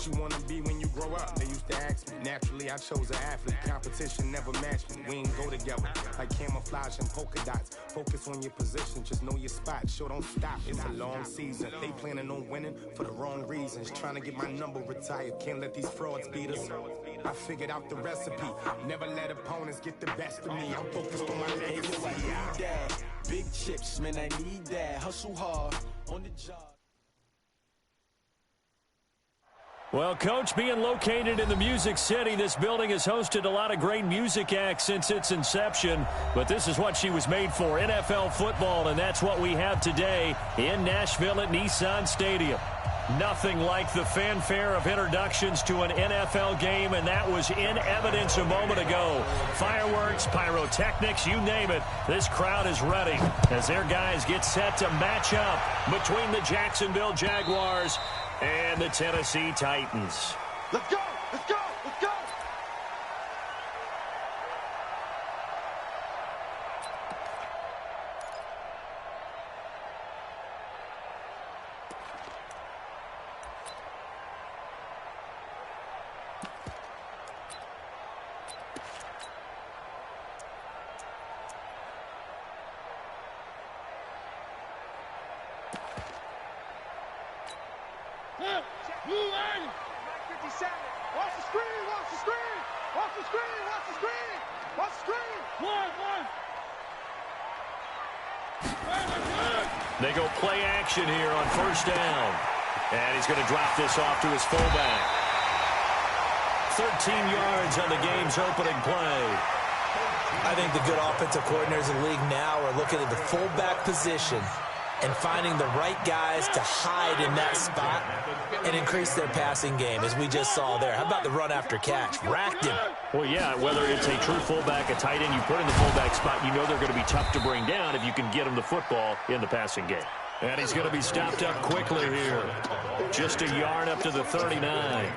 What you wanna be when you grow up? They used to ask me. Naturally, I chose an athlete. Competition never matched me. We ain't go together like camouflage and polka dots. Focus on your position, just know your spot. Sure, don't stop. It's a long season. They planning on winning for the wrong reasons. Trying to get my number retired. Can't let these frauds beat us. I figured out the recipe. Never let opponents get the best of me. I'm focused on my legacy. I need that. Big chips, man, I need that. Hustle hard on the job. Well, Coach, being located in the Music City, this building has hosted a lot of great music acts since its inception. But this is what she was made for, NFL football, and that's what we have today in Nashville at Nissan Stadium. Nothing like the fanfare of introductions to an NFL game, and that was in evidence a moment ago. Fireworks, pyrotechnics, you name it. This crowd is ready as their guys get set to match up between the Jacksonville Jaguars and the Tennessee Titans. Let's go! Let's go! Let's go! They go play action here on first down. And he's going to drop this off to his fullback. 13 yards on the game's opening play. I think the good offensive coordinators in the league now are looking at the fullback position and finding the right guys to hide in that spot and increase their passing game, as we just saw there. How about the run after catch? Racked him. Well, yeah, whether it's a true fullback, a tight end, you put in the fullback spot, you know they're going to be tough to bring down if you can get them the football in the passing game. And he's going to be stopped up quickly here. Just a yard up to the 39.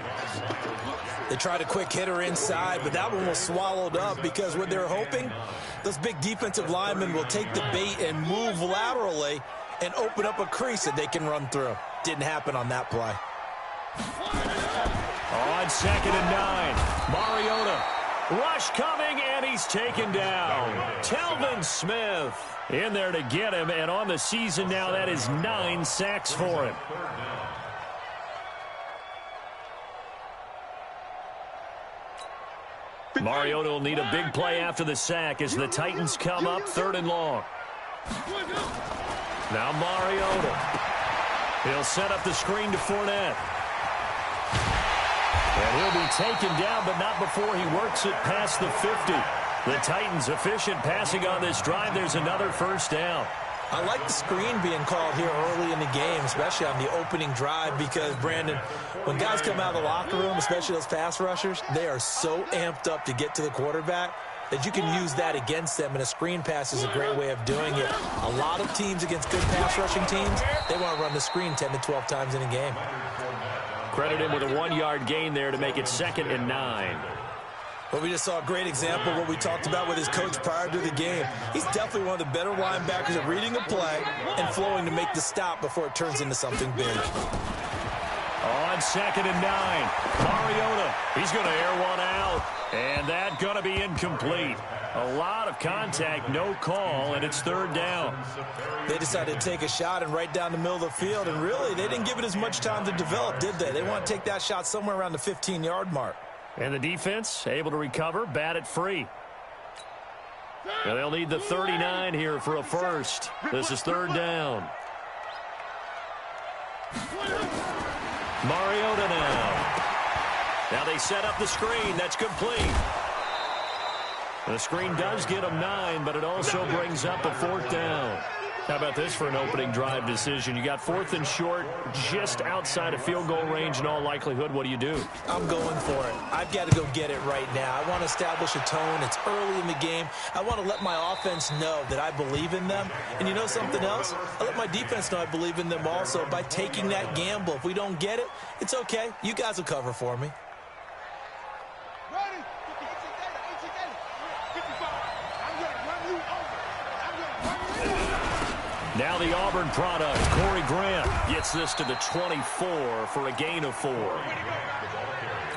They tried a quick hitter inside, but that one was swallowed up because what they're hoping, those big defensive linemen will take the bait and move laterally and open up a crease that they can run through. Didn't happen on that play. On 2nd and 9, Mariota. Rush coming, and he's taken down. Telvin Smith in there to get him, and on the season now, that is 9 sacks for him. Mariota will need a big play after the sack as the Titans come up 3rd and long. Now Mariota. He'll set up the screen to Fournette. And he'll be taken down, but not before he works it past the 50. The Titans efficient passing on this drive. There's another first down. I like the screen being called here early in the game, especially on the opening drive, because, Brandon, when guys come out of the locker room, especially those pass rushers, they are so amped up to get to the quarterback that you can use that against them, and a screen pass is a great way of doing it. A lot of teams against good pass rushing teams, they want to run the screen 10 to 12 times in a game. Credit him with a 1-yard gain there to make it 2nd and 9. Well, we just saw a great example of what we talked about with his coach prior to the game. He's definitely one of the better linebackers at reading a play and flowing to make the stop before it turns into something big. On 2nd and 9, Mariota. He's going to air one out, and that's going to be incomplete. A lot of contact, no call, and it's 3rd down. They decided to take a shot and right down the middle of the field, and really, they didn't give it as much time to develop, did they? They want to take that shot somewhere around the 15-yard mark. And the defense able to recover, bat it free. And they'll need the 39 here for a first. This is 3rd down. Mariota now. Now they set up the screen. That's complete. The screen does get them 9, but it also brings up a 4th down. How about this for an opening drive decision? You got 4th and short, just outside of field goal range in all likelihood. What do you do? I'm going for it. I've got to go get it right now. I want to establish a tone. It's early in the game. I want to let my offense know that I believe in them. And you know something else? I let my defense know I believe in them also by taking that gamble. If we don't get it, it's okay. You guys will cover for me. Now the Auburn product, Corey Grant, gets this to the 24 for a gain of 4.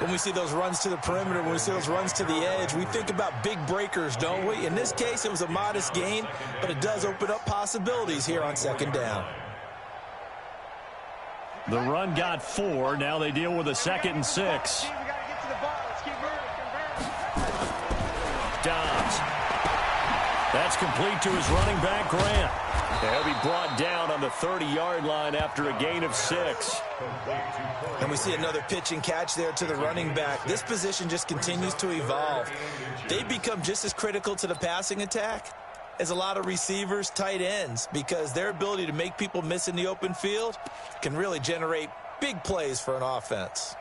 when we see those runs to the perimeter, when we see those runs to the edge, we think about big breakers, don't we? In this case, it was a modest gain, but it does open up possibilities here on second down. The run got 4. Now they deal with a 2nd and 6. Dobbs. That's complete to his running back, Grant. He'll be brought down on the 30-yard line after a gain of 6. And we see another pitch and catch there to the running back. This position just continues to evolve. They become just as critical to the passing attack as a lot of receivers, tight ends, because their ability to make people miss in the open field can really generate big plays for an offense.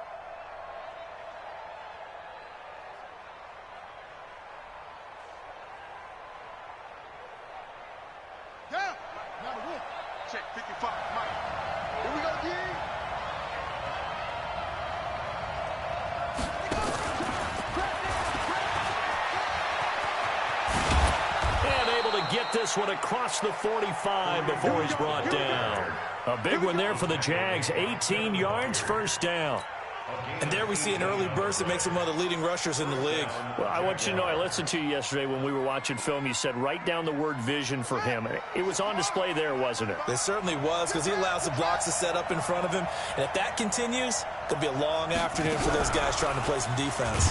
Check 55, Mike. Here we go, D. And able to get this one across the 45 before he's brought down. A big one there for the Jags. 18 yards, first down. And there we see an early burst that makes him one of the leading rushers in the league. Well, I want you to know, I listened to you yesterday when we were watching film. You said write down the word vision for him. It was on display there, wasn't it? It certainly was, because he allows the blocks to set up in front of him. And if that continues, it'll be a long afternoon for those guys trying to play some defense.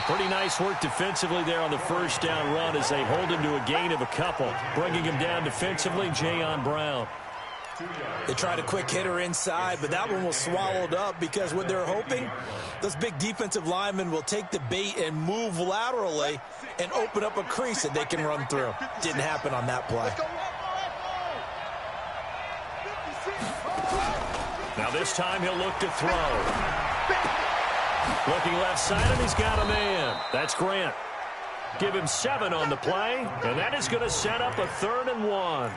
Pretty nice work defensively there on the first down run as they hold him to a gain of a couple. Bringing him down defensively, Jayon Brown. They tried a quick hitter inside, but that one was swallowed up because what they're hoping, those big defensive linemen will take the bait and move laterally and open up a crease that they can run through. Didn't happen on that play. Now this time he'll look to throw. Looking left side, and he's got a man. That's Grant. Give him 7 on the play, and that is going to set up a 3rd and 1.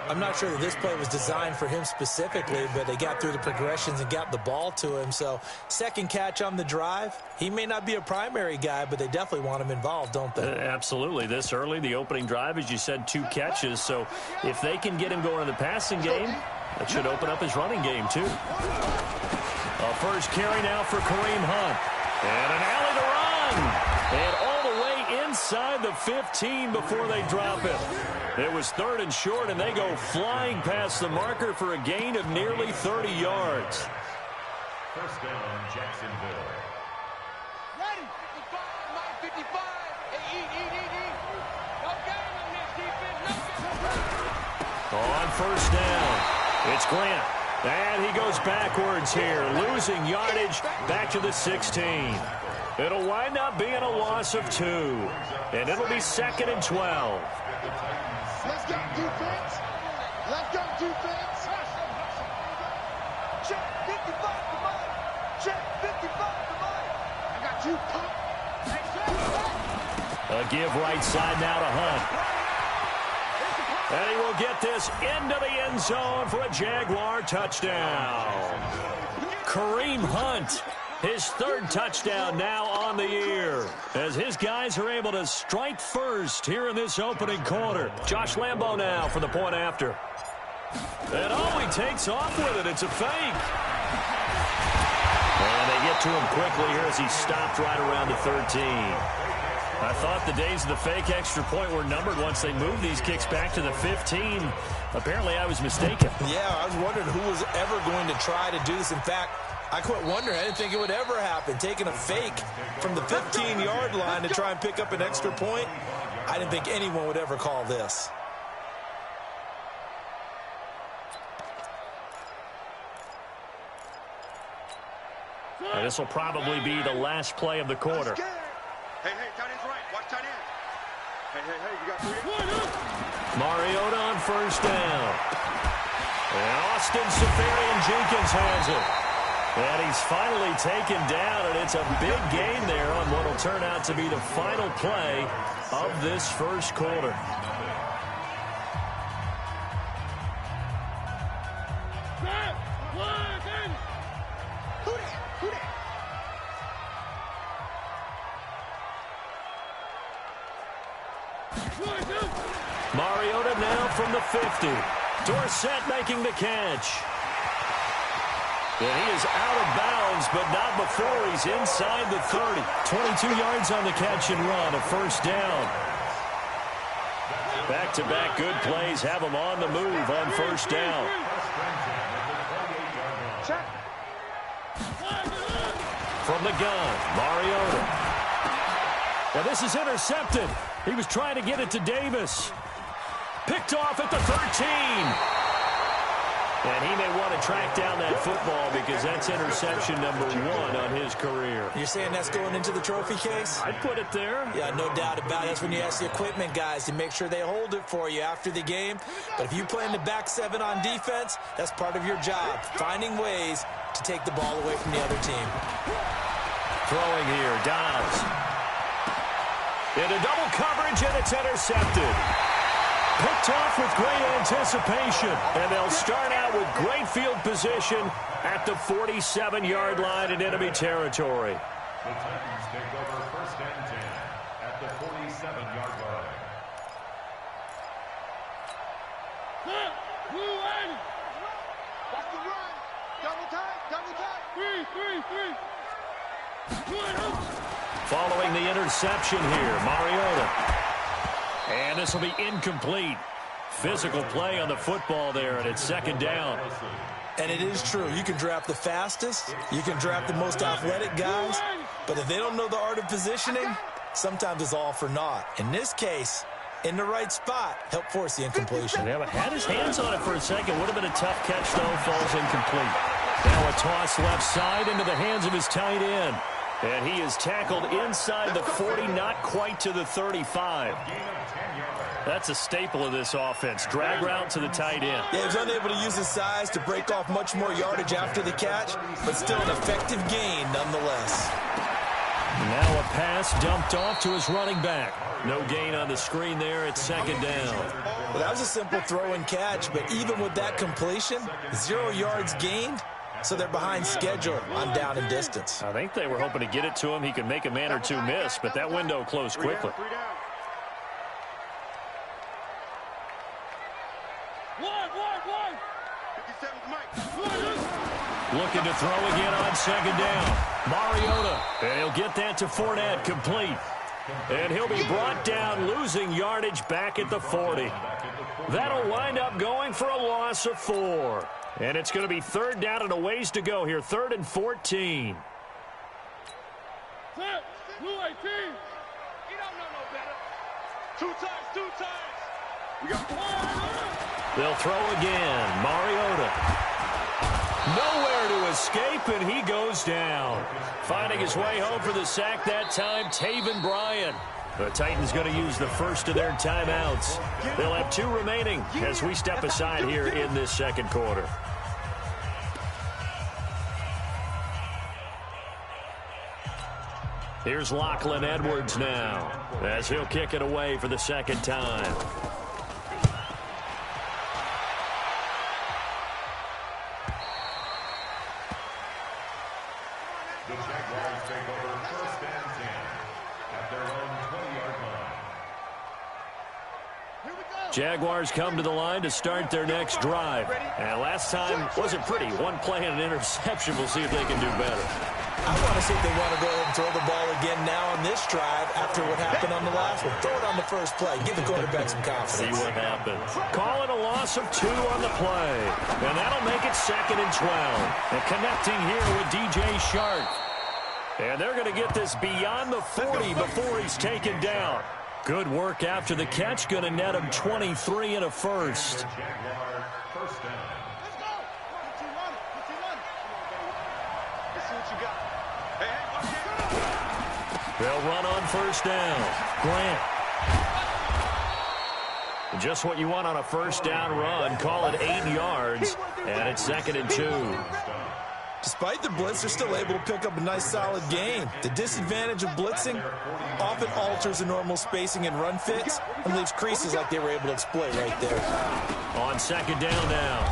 I'm not sure that this play was designed for him specifically, but they got through the progressions and got the ball to him. So second catch on the drive. He may not be a primary guy, but they definitely want him involved, don't they? Absolutely. This early, the opening drive, as you said, 2 catches. So if they can get him going in the passing game, that should open up his running game too. A first carry now for Kareem Hunt. And an alley to run. And all the way inside the 15 before they drop it. It was 3rd and short, and they go flying past the marker for a gain of nearly 30 yards. First down, Jacksonville. Ready. 55, Mike, 55. Hey, eat. No game on this defense. No game. On first down, it's Grant. And he goes backwards here, losing yardage back to the 16. It'll wind up being a loss of 2. And it'll be 2nd and 12. Let's go, defense. Let's go, defense. Check 55 to Mike. Check 55 to Mike. I got you, pump. A give right side now to Hunt. And he will get this into the end zone for a Jaguar touchdown. Kareem Hunt, his 3rd touchdown now on the year, as his guys are able to strike first here in this opening quarter. Josh Lambo now for the point after. And he takes off with it. It's a fake. And they get to him quickly here as he stopped right around the 13. I thought the days of the fake extra point were numbered once they moved these kicks back to the 15. Apparently, I was mistaken. Yeah, I was wondering who was ever going to try to do this. In fact, I quit wondering. I didn't think it would ever happen. Taking a fake from the 15-yard line to try and pick up an extra point, I didn't think anyone would ever call this. And this will probably be the last play of the quarter. Hey, tight end's right. Watch tight end. Hey, you got 3. Mariota on first down. And Austin Seferian-Jenkins has it. And he's finally taken down, and it's a big gain there on what will turn out to be the final play of this first quarter. Mariota now from the 50. Dorsett making the catch. And he is out of bounds, but not before he's inside the 30. 22 yards on the catch and run, a first down. Back-to-back good plays have him on the move on first down. From the gun, Mariota. Now this is intercepted. He was trying to get it to Davis. Picked off at the 13. And he may want to track down that football because that's interception number 1 on his career. You're saying that's going into the trophy case? I'd put it there. Yeah, no doubt about it. That's when you ask the equipment guys to make sure they hold it for you after the game. But if you play in the back 7 on defense, that's part of your job, finding ways to take the ball away from the other team. Throwing here, Dobbs. Into double coverage, and it's intercepted. Picked off with great anticipation, and they'll start out with great field position at the 47-yard line in enemy territory. The Titans take over first and 10 at the 47-yard line. That's the run. Double time. Following the interception here, Mariota. And this will be incomplete. Physical play on the football there, and it's second down. And it is true. You can draft the fastest. You can draft the most athletic guys. But if they don't know the art of positioning, sometimes it's all for naught. In this case, in the right spot, help force the incompletion. Yeah, but had his hands on it for a second. Would have been a tough catch, though. Falls incomplete. Now a toss left side into the hands of his tight end. And he is tackled inside the 40, not quite to the 35. That's a staple of this offense. Drag route to the tight end. Yeah, he was unable to use his size to break off much more yardage after the catch, but still an effective gain nonetheless. Now a pass dumped off to his running back. No gain on the screen there. It's second down. Well, that was a simple throw and catch, but even with that completion, 0 yards gained. So they're behind schedule on down and distance. I think they were hoping to get it to him. He could make a man or two miss, but that window closed quickly. Looking to throw again on second down. Mariota. And he'll get that to Fournette, complete. And he'll be brought down, losing yardage back at the 40. That'll wind up going for a loss of 4. And it's going to be third down and a ways to go here. 3rd and 14. Set. Blue 18. You don't know no better. Two times. We got They'll throw again. Mariota. Nowhere to escape, and he goes down. Finding his way home for the sack that time, Taven Bryan. The Titans going to use the first of their timeouts. They'll have 2 remaining as we step aside here in this second quarter. Here's Lachlan Edwards now as he'll kick it away for the second time. The Jaguars take over first and 10 at their own 20-yard line. Jaguars come to the line to start their next drive. And last time wasn't pretty. 1 play and an interception. We'll see if they can do better. I want to see if they want to go ahead and throw the ball again now on this drive after what happened on the last one. Throw it on the first play. Give the quarterback some confidence. See what happens. Call it a loss of 2 on the play. And that'll make it 2nd and 12. And connecting here with DJ Shark. And they're going to get this beyond the 40 before he's taken down. Good work after the catch. Going to net him 23 and a first. Jaguar first down. Let's go. Put your money. Let's see what you got. Hey, watch it. They'll run on first down. Grant. Just what you want on a first down run. Call it 8 yards. And it's 2nd and 2. Despite the blitz, they're still able to pick up a nice, solid gain. The disadvantage of blitzing often alters the normal spacing and run fits and leaves creases like they were able to exploit right there. On second down now,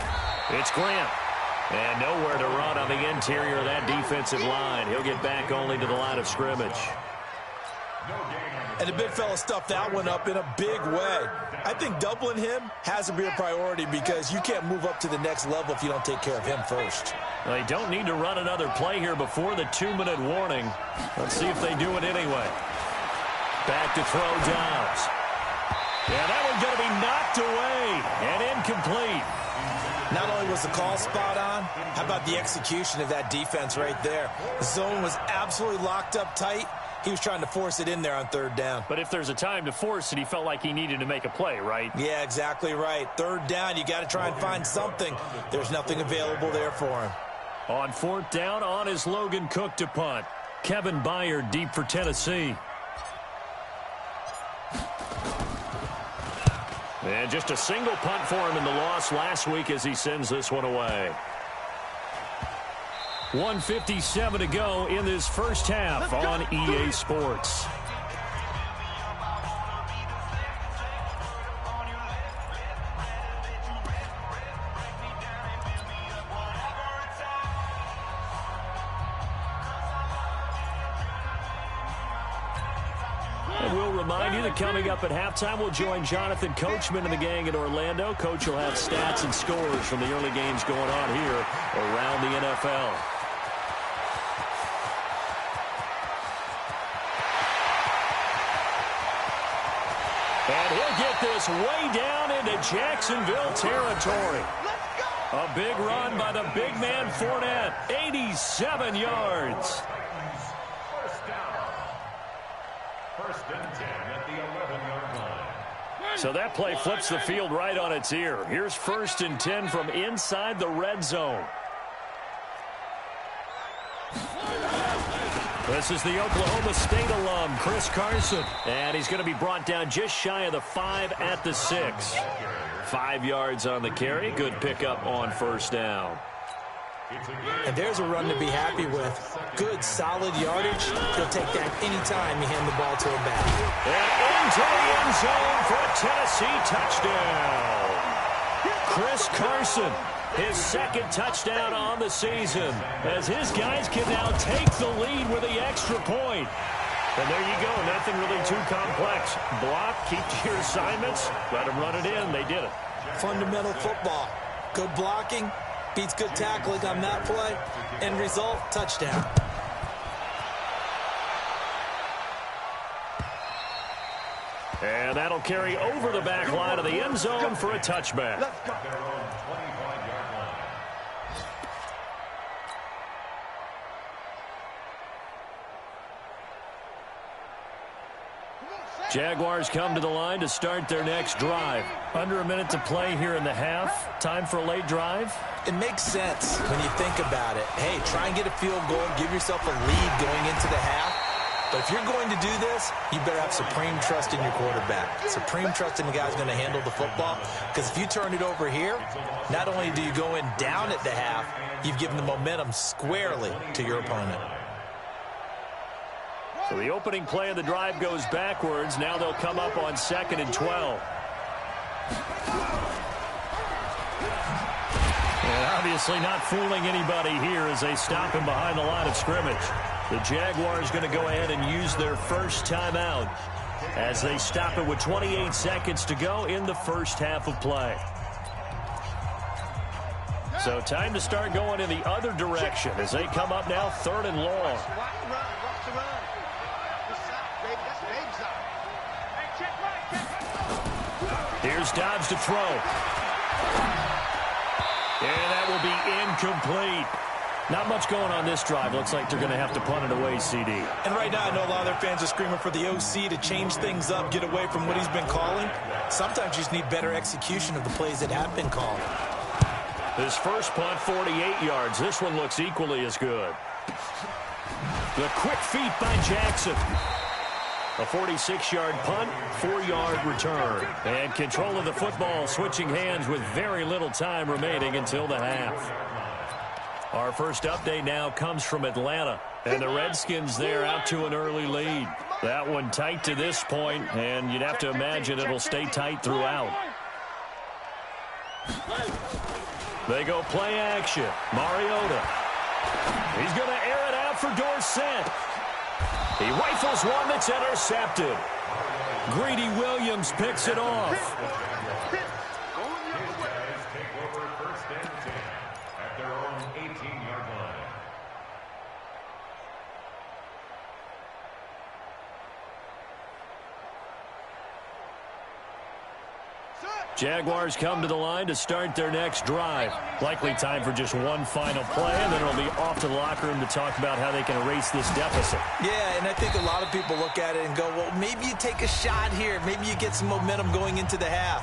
it's Grant. And nowhere to run on the interior of that defensive line. He'll get back only to the line of scrimmage. And the big fella stuffed that one up in a big way. I think doubling him has to be a priority because you can't move up to the next level if you don't take care of him first. They don't need to run another play here before the 2-minute warning. Let's see if they do it anyway. Back to throw Dobbs. Yeah, that one's going to be knocked away and incomplete. Not only was the call spot on, how about the execution of that defense right there? The zone was absolutely locked up tight. He was trying to force it in there on third down. But if there's a time to force it, he felt like he needed to make a play, right? Yeah, exactly right. Third down, you got to try and find something. There's nothing available there for him. On fourth down, on is Logan Cook to punt. Kevin Byard deep for Tennessee. And just a single punt for him in the loss last week as he sends this one away. 1:57 to go in this first half on EA Sports. And we'll remind you that coming up at halftime, we'll join Jonathan Coachman and the gang in Orlando. Coach will have stats and scores from the early games going on here around the NFL. And he'll get this way down into Jacksonville territory. A big run by the big man Fournette. 87 yards. First and 10 at the 11-yard line. So that play flips the field right on its ear. Here's first and 10 from inside the red zone. This is the Oklahoma State alum, Chris Carson. And he's going to be brought down just shy of the 5 at the 6. 5 yards on the carry. Good pickup on first down. And there's a run to be happy with. Good, solid yardage. He'll take that anytime you hand the ball to him back. And into the end zone for a Tennessee touchdown. Chris Carson, his second touchdown on the season, as his guys can now take the lead with the extra point. And there you go, nothing really too complex. Block, keep to your assignments, let them run it in. They did it. Fundamental football. Good blocking, beats good tackling on that play. End result, touchdown. And that'll carry over the back line of the end zone for a touchback. Jaguars come to the line to start their next drive. Under a minute to play here in the half. Time for a late drive. It makes sense when you think about it. Hey, try and get a field goal, give yourself a lead going into the half. But if you're going to do this, you better have supreme trust in your quarterback. Supreme trust in the guy's going to handle the football. Because if you turn it over here, not only do you go in down at the half, you've given the momentum squarely to your opponent. So the opening play of the drive goes backwards. Now they'll come up on 2nd and 12. And obviously not fooling anybody here as they stop him behind the line of scrimmage. The Jaguars going to go ahead and use their first timeout as they stop it with 28 seconds to go in the first half of play. So time to start going in the other direction as they come up now 3rd and long. Here's Dobbs to throw. And that will be incomplete. Not much going on this drive. Looks like they're going to have to punt it away, CD. And right now, I know a lot of their fans are screaming for the OC to change things up, get away from what he's been calling. Sometimes you just need better execution of the plays that have been called. His first punt, 48 yards. This one looks equally as good. The quick feet by Jackson. A 46-yard punt, 4-yard return. And control of the football switching hands with very little time remaining until the half. Our first update now comes from Atlanta. And the Redskins there out to an early lead. That one tight to this point, and you'd have to imagine it'll stay tight throughout. They go play action. Mariota. He's going to air it out for Dorsett. He rifles one that's intercepted. Greedy Williams picks it off. His guys take over 1st and 10 at their own 18-yard Jaguars come to the line to start their next drive. Likely time for just one final play, and then it'll be off to the locker room to talk about how they can erase this deficit. Yeah, and I think a lot of people look at it and go, well, maybe you take a shot here. Maybe you get some momentum going into the half.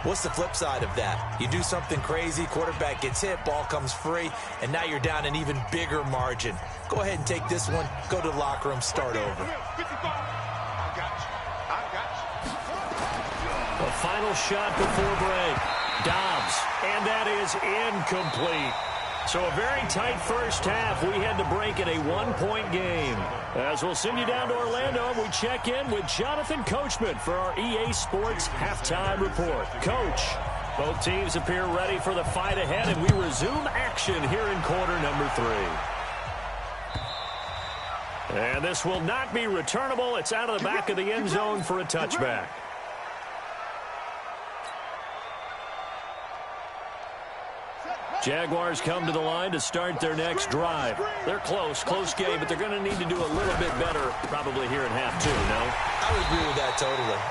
What's the flip side of that? You do something crazy, quarterback gets hit, ball comes free, and now you're down an even bigger margin. Go ahead and take this one, go to the locker room, start over. The final shot before break. Dobbs, and that is incomplete. So a very tight first half. We had to break in a one-point game. As we'll send you down to Orlando, we check in with Jonathan Coachman for our EA Sports Halftime Report. Coach, both teams appear ready for the fight ahead, and we resume action here in quarter number 3. And this will not be returnable. It's out of the back of the end zone for a touchback. Jaguars come to the line to start their next drive. They're close game, but they're going to need to do a little bit better probably here in half 2, no? I would agree with that totally.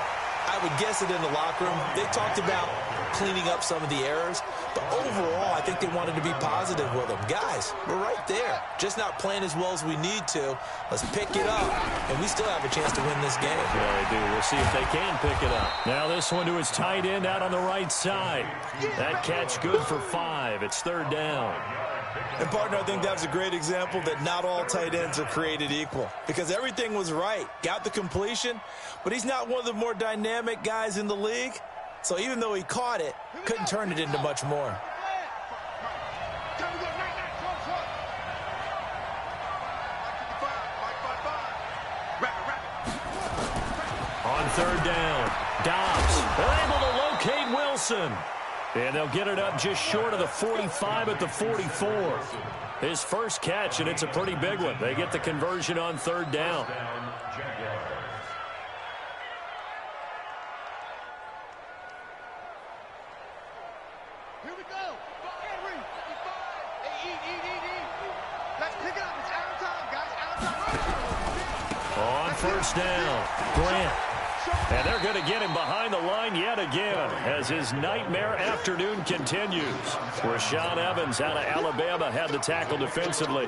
I would guess it in the locker room. They talked about cleaning up some of the errors, but overall, I think they wanted to be positive with them. Guys, we're right there. Just not playing as well as we need to. Let's pick it up, and we still have a chance to win this game. Yeah, they do. We'll see if they can pick it up. Now this one to his tight end out on the right side. That catch good for 5. It's third down. And, partner, I think that was a great example that not all tight ends are created equal, because everything was right. Got the completion, but he's not one of the more dynamic guys in the league. So even though he caught it, couldn't turn it into much more. On third down, Dobbs. They're able to locate Wilson. And they'll get it up just short of the 45 at the 44. His first catch, and it's a pretty big one. They get the conversion on third down. Here we go. Let's pick it up. It's out of time, guys. Out of time. On first down, Grant. And they're going to get him behind the line yet again as his nightmare afternoon continues. Rashaan Evans out of Alabama had the tackle defensively.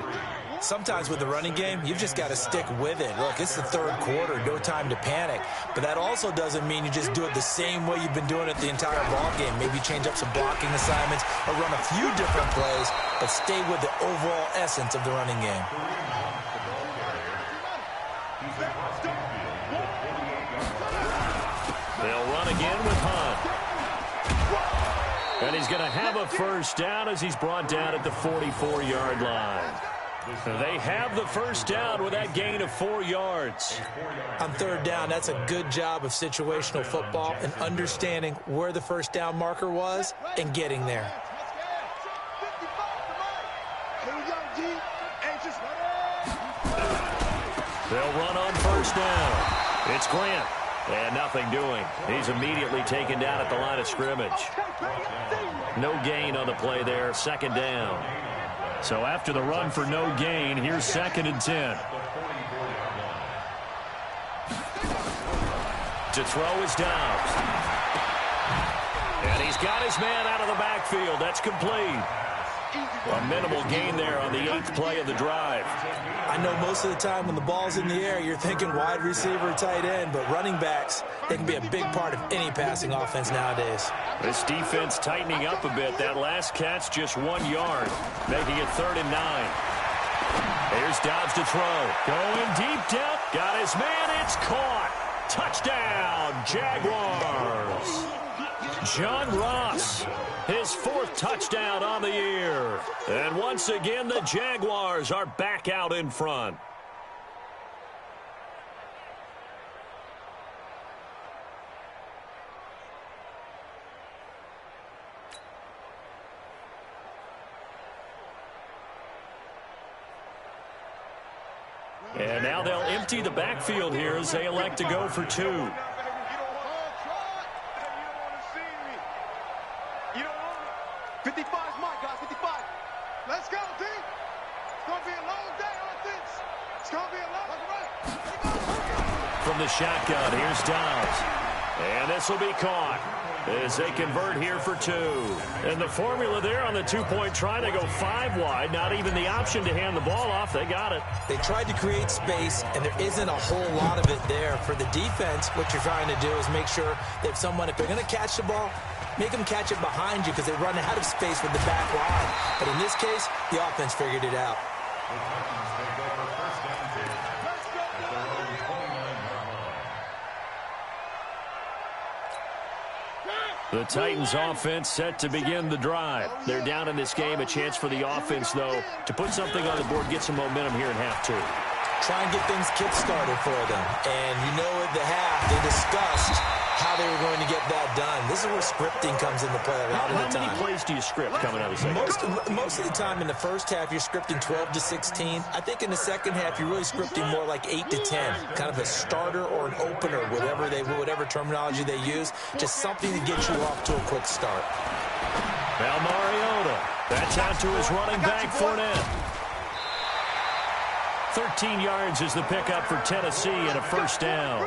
Sometimes with the running game, you've just got to stick with it. Look, it's the third quarter, no time to panic. But that also doesn't mean you just do it the same way you've been doing it the entire ball game. Maybe change up some blocking assignments or run a few different plays, but stay with the overall essence of the running game. They'll run again with Hunt. And he's going to have a first down as he's brought down at the 44-yard line. They have the first down with that gain of 4 yards. On third down, that's a good job of situational football and understanding where the first down marker was and getting there. They'll run on first down. It's Grant. And nothing doing. He's immediately taken down at the line of scrimmage. No gain on the play there. Second down. So after the run for no gain, here's 2nd and 10. To throw is Dobbs. And he's got his man out of the backfield. That's complete. A minimal gain there on the 8th play of the drive. I know most of the time when the ball's in the air, you're thinking wide receiver, tight end, but running backs, they can be a big part of any passing offense nowadays. This defense tightening up a bit. That last catch just 1 yard, making it 3rd and 9. Here's Dobbs to throw. Going deep down. Got his man. It's caught. Touchdown, Jaguars. John Ross, his 4th touchdown on the year. And once again, the Jaguars are back out in front. And now they'll empty the backfield here as they elect to go for 2. 55's mine, guys. 55. Let's go, team. It's going to be a long day on this. It's going to be a long day. From the shotgun, here's Dobbs. And this will be caught. as they convert here for two. And the formula there on the two-point try, they go 5 wide. Not even the option to hand the ball off. They got it. They tried to create space, and there isn't a whole lot of it there. For the defense, what you're trying to do is make sure that if they're going to catch the ball, make them catch it behind you because they run out of space with the back line. But in this case, the offense figured it out. The Titans offense set to begin the drive. They're down in this game. A chance for the offense, though, to put something on the board, get some momentum here in half two. Try and get things kick-started for them. And you know at the half, they discussed how they were going to get that done. This is where scripting comes into play a lot of the time. How many plays do you script coming out of the second? Most of the time in the first half, you're scripting 12 to 16. I think in the second half, you're really scripting more like 8 to 10. Kind of a starter or an opener, whatever terminology they use. Just something to get you off to a quick start. Now Mariota. That's out to his running back, Fournette. 13 yards is the pickup for Tennessee and a first down.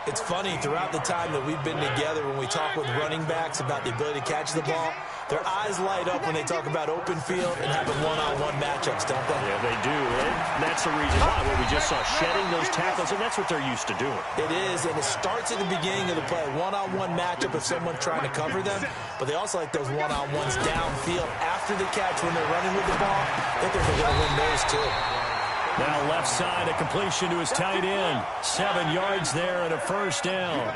It's funny, throughout the time that we've been together, when we talk with running backs about the ability to catch the ball, their eyes light up when they talk about open field and having one-on-one matchups, don't they? Yeah, they do. And that's the reason why. What we just saw, shedding those tackles, and that's what they're used to doing. It is, and it starts at the beginning of the play. One-on-one matchup if someone's trying to cover them, but they also like those one-on-ones downfield after the catch when they're running with the ball. I think they're going to win those, too. Now left side, a completion to his tight end. 7 yards there and a first down.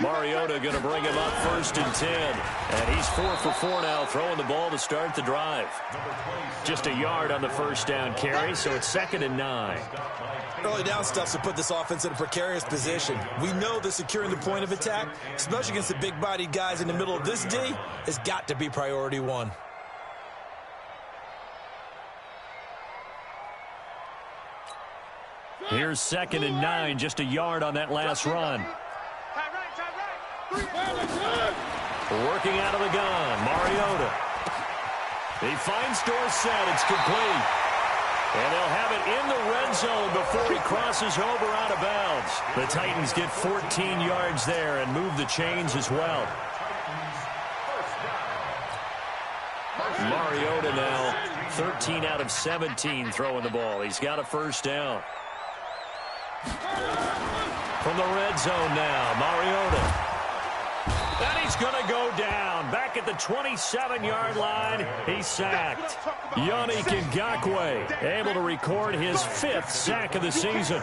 Mariota going to bring him up 1st and 10. And he's 4 for 4 now, throwing the ball to start the drive. Just a yard on the first down carry, so it's 2nd and 9. Early down stuff to put this offense in a precarious position. We know that securing the point of attack, especially against the big-bodied guys in the middle of this D, has got to be priority one. Here's 2nd and 9, just a yard on that last run. Working out of the gun, Mariota. He finds Dorsett, it's complete. And they'll have it in the red zone before he crosses over out of bounds. The Titans get 14 yards there and move the chains as well. Mariota now 13 out of 17 throwing the ball. He's got a first down. From the red zone now, Mariota. And he's going to go down. Back at the 27-yard line, he's sacked. Yannick Ngakoue able to record his 5th sack of the season.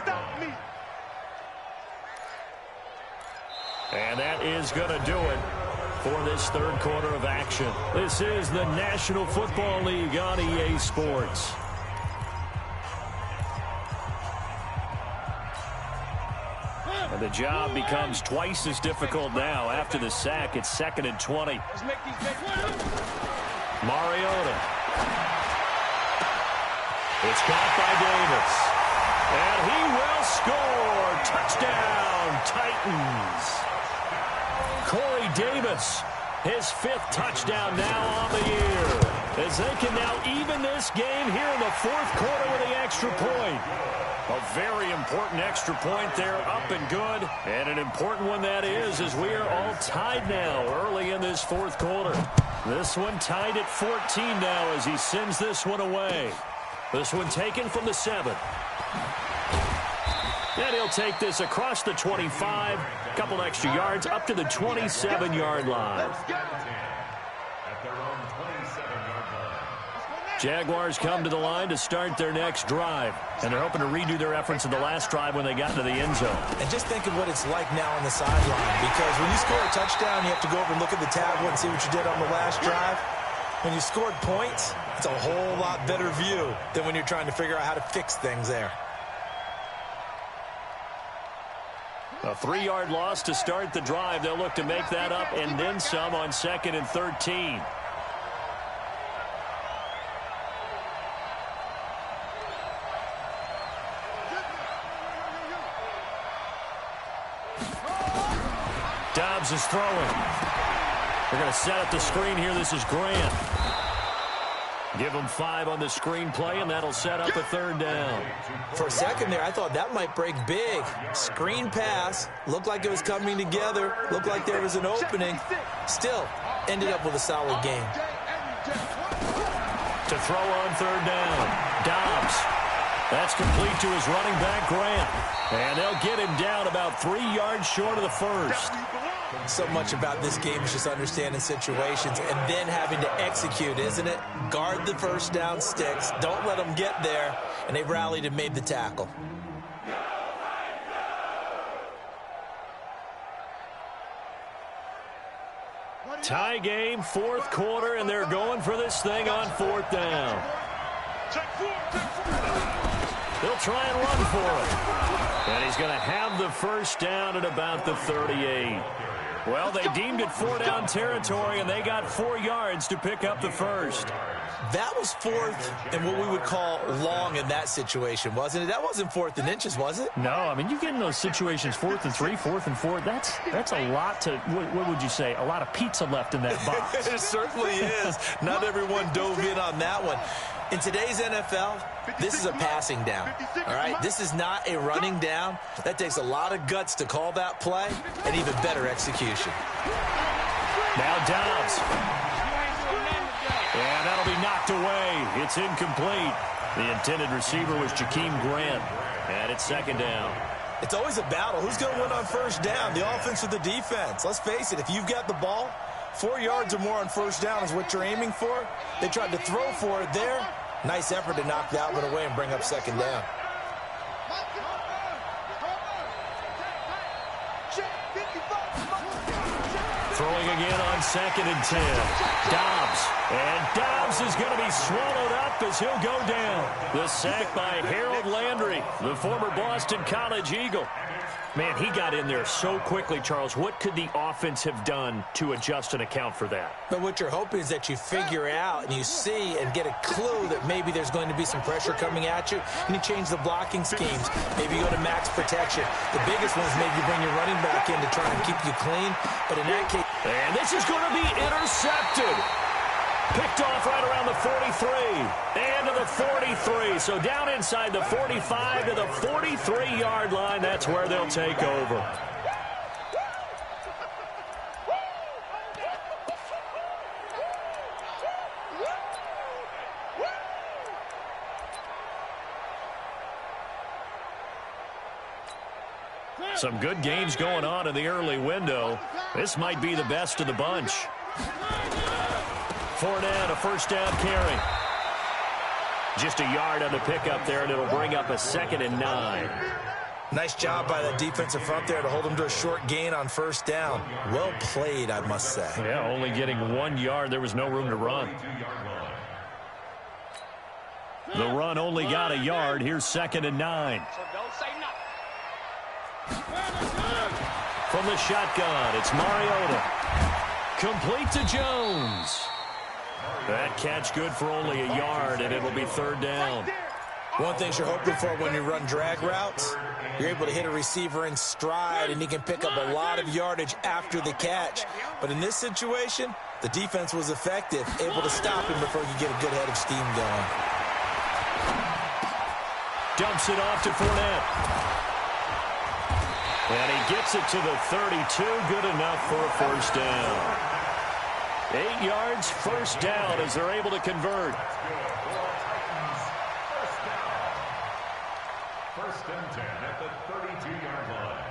And that is going to do it for this third quarter of action. This is the National Football League on EA Sports. And the job becomes twice as difficult now. After the sack, it's 2nd and 20. Mariota. It's caught by Davis. And he will score. Touchdown, Titans. Corey Davis, his 5th touchdown now on the year. As they can now even this game here in the 4th quarter with the extra point. A very important extra point there, up and good. And an important one that is, as we are all tied now early in this 4th quarter. This one tied at 14 now as he sends this one away. This one taken from the 7. And he'll take this across the 25, a couple extra yards, up to the 27-yard line. Jaguars come to the line to start their next drive. And they're hoping to redo their efforts in the last drive when they got into the end zone. And just think of what it's like now on the sideline. Because when you score a touchdown, you have to go over and look at the tablet and see what you did on the last drive. When you scored points, it's a whole lot better view than when you're trying to figure out how to fix things there. A 3-yard loss to start the drive. They'll look to make that up and then some on 2nd and 13. Dobbs is throwing. They're going to set up the screen here. This is Grant. Give them 5 on the screenplay, and that'll set up a 3rd down. For a second there, I thought that might break big. Screen pass, looked like it was coming together, looked like there was an opening. Still, ended up with a solid game. To throw on 3rd down, Dobbs. That's complete to his running back, Grant. And they'll get him down about 3 yards short of the first. So much about this game is just understanding situations and then having to execute, isn't it? Guard the first down sticks. Don't let them get there. And they rallied and made the tackle. Tie game, 4th quarter, and they're going for this thing on 4th down. They'll try and run for it. And he's going to have the first down at about the 38. Well, they deemed it 4-down territory, and they got 4 yards to pick up the first. That was 4th and what we would call long in that situation, wasn't it? That wasn't 4th and inches, was it? No, I mean, you get in those situations, 4th and 3, 4th and 4. That's a lot to, what would you say, a lot of pizza left in that box. It certainly is. Not everyone dove in on that one. In today's NFL, this is a passing down, all right? This is not a running down. That takes a lot of guts to call that play and even better execution. Now Dobbs. And that'll be knocked away. It's incomplete. The intended receiver was Jakeem Grant. And it's 2nd down. It's always a battle. Who's going to win on first down, the offense or the defense? Let's face it, if you've got the ball, 4 yards or more on first down is what you're aiming for. They tried to throw for it there. Nice effort to knock that one away and bring up 2nd down. Throwing again on 2nd and 10. Dobbs. And Dobbs is going to be swallowed up as he'll go down. The sack by Harold Landry, the former Boston College Eagle. Man, he got in there so quickly, Charles. What could the offense have done to adjust and account for that? But what you're hoping is that you figure out and you see and get a clue that maybe there's going to be some pressure coming at you, and you change the blocking schemes. Maybe you go to max protection. The biggest one is maybe you bring your running back in to try and keep you clean. But in that case... And this is going to be intercepted. Picked off right around the 43 and to the 43. So down inside the 45 to the 43-yard line. That's where they'll take over. Some good games going on in the early window. This might be the best of the bunch. Fournette, a first down carry. Just a yard on the pickup there, and it'll bring up a 2nd and 9. Nice job by that defensive front there to hold them to a short gain on first down. Well played, I must say. Yeah, only getting 1 yard. There was no room to run. The run only got a yard. Here's 2nd and 9. From the shotgun, it's Mariota. Complete to Jones. That catch good for only a yard, and it'll be 3rd down. One thing you're hoping for when you run drag routes, you're able to hit a receiver in stride, and he can pick up a lot of yardage after the catch. But in this situation, the defense was effective, able to stop him before you get a good head of steam going. Dumps it off to Fournette. And he gets it to the 32, good enough for a first down. 8 yards, first down as they're able to convert. First and 10 at the 32-yard line.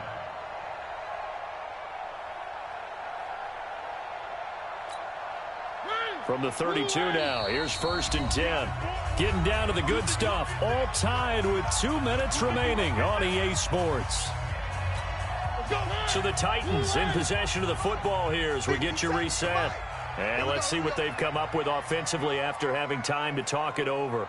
From the 32 now, here's 1st and 10. Getting down to the good stuff, all tied with 2 minutes remaining on EA Sports. So the Titans in possession of the football here as we get you reset. And let's see what they've come up with offensively after having time to talk it over.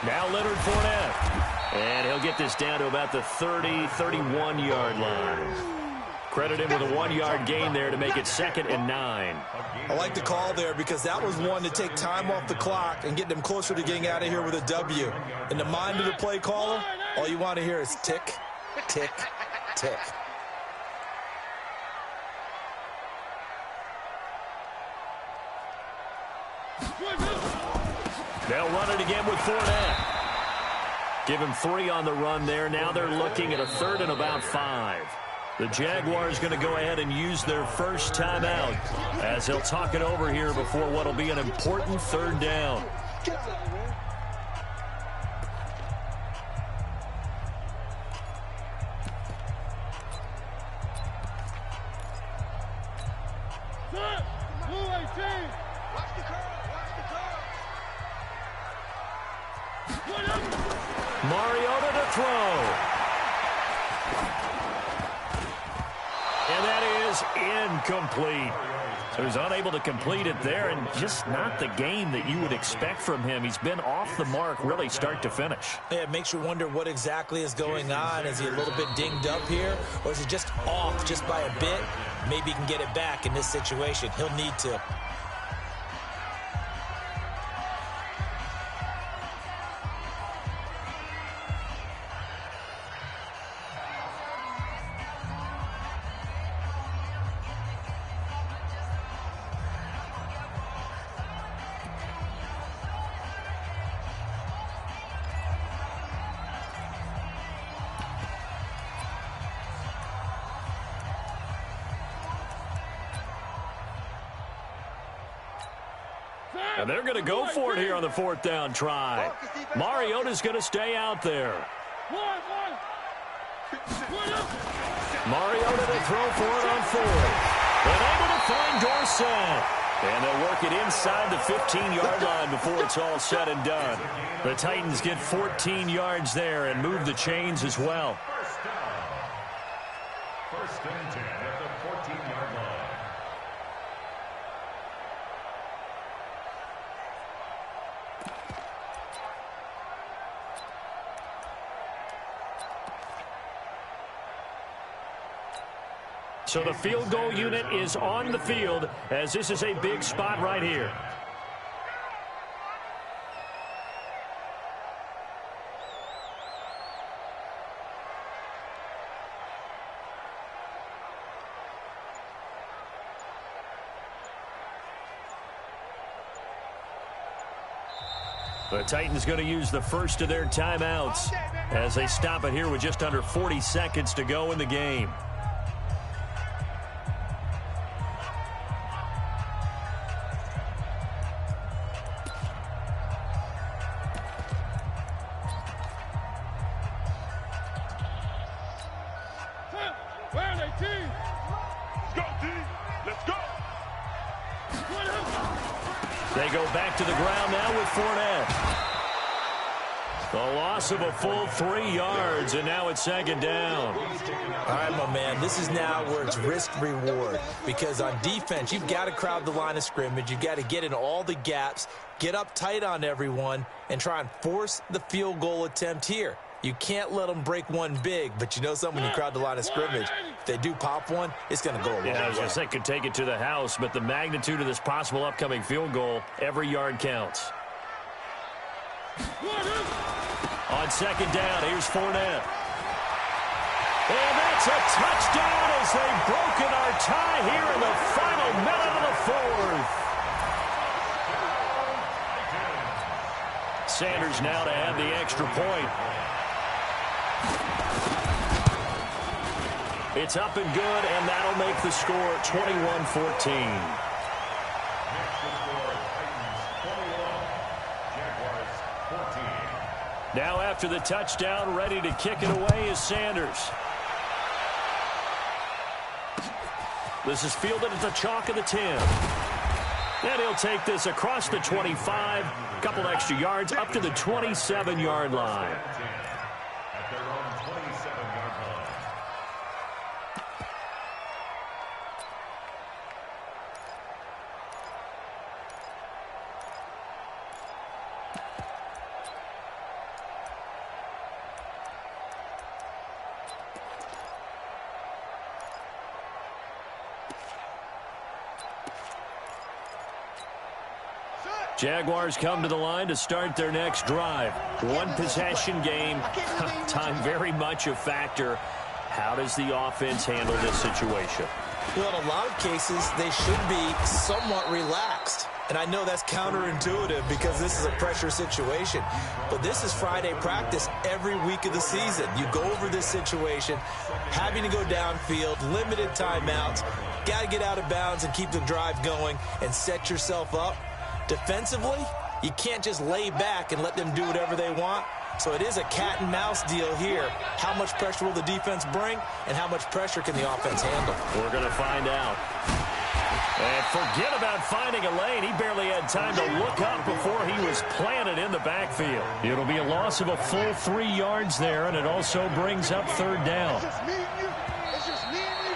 Now Leonard Fournette. And he'll get this down to about the 30, 31-yard line. Credit him with a 1-yard gain there to make it 2nd and 9. I like the call there because that was one to take time off the clock and get them closer to getting out of here with a W. In the mind of the play caller, all you want to hear is tick, tick, tick. They'll run it again with Fournette. Give him 3 on the run there. Now they're looking at a 3rd and about 5. The Jaguars going to go ahead and use their first timeout as they'll talk it over here before what will be an important 3rd down. Mariota to throw. And that is incomplete. So he's unable to complete it there, and just not the game that you would expect from him. He's been off the mark really start to finish. Yeah, it makes you wonder what exactly is going on. Is he a little bit dinged up here, or is he just off just by a bit? Maybe he can get it back in this situation. He'll need to. And they're going to go for it here on the 4th down try. Mariota's going to stay out there. Mariota to throw for it on 4th. And able to find Dorsett. And they'll work it inside the 15-yard line before it's all said and done. The Titans get 14 yards there and move the chains as well. First and 10 at the 14-yard line. So the field goal unit is on the field as this is a big spot right here. The Titans going to use the first of their timeouts as they stop it here with just under 40 seconds to go in the game. They go back to the ground now with Fournette. The loss of a full 3 yards, and now it's 2nd down. All right, my man, this is now where it's risk-reward. Because on defense, you've got to crowd the line of scrimmage. You've got to get in all the gaps, get up tight on everyone, and try and force the field goal attempt here. You can't let them break one big, but you know something, when you crowd the line of scrimmage, if they do pop one, it's going to go a long way. Yeah, I was going to say could take it to the house, but the magnitude of this possible upcoming field goal, every yard counts. On 2nd down, here's Fournette. And that's a touchdown as they've broken our tie here in the final minute of the 4th. Sanders now to add the extra point. It's up and good, and that'll make the score 21-14. Now after the touchdown, ready to kick it away is Sanders. This is fielded at the chalk of the 10. And he'll take this across the 25, a couple extra yards up to the 27-yard line. At their own 27-yard line. Jaguars come to the line to start their next drive. One possession game. Time very much a factor. How does the offense handle this situation? Well, in a lot of cases, they should be somewhat relaxed. And I know that's counterintuitive because this is a pressure situation. But this is Friday practice every week of the season. You go over this situation, having to go downfield, limited timeouts, got to get out of bounds and keep the drive going and set yourself up. Defensively, you can't just lay back and let them do whatever they want. So it is a cat and mouse deal here. How much pressure will the defense bring, and how much pressure can the offense handle? We're going to find out. And forget about finding a lane. He barely had time to look up before he was planted in the backfield. It'll be a loss of a full 3 yards there, and it also brings up third down. It's just me and you. It's just me and you.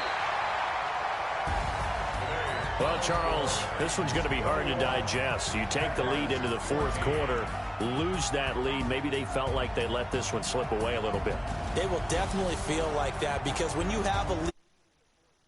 Well, Charles, this one's going to be hard to digest. You take the lead into the fourth quarter, lose that lead. Maybe they felt like they let this one slip away a little bit. They will definitely feel like that because when you have a lead,